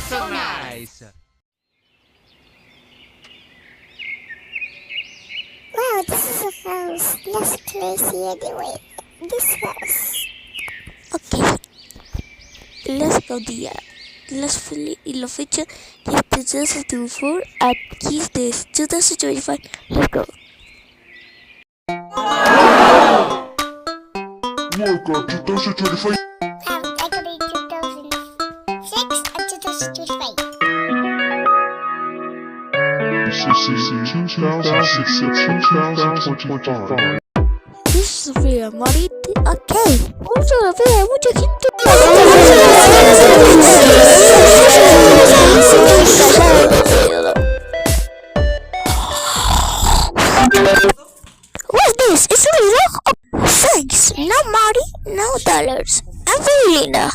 so nice. Wow, this is a house. That's crazy anyway. This house. Okay, let's go there. Let's fill in the feature. Hit the 024 at keys this 2025. Let's go. Welcome to 2025. Have decorated 2006 and 2025. This is very Mari. Okay. Also, very mucha gente. What's this? It's a rock. Thanks. No Mari, no dollars. I'm balerina.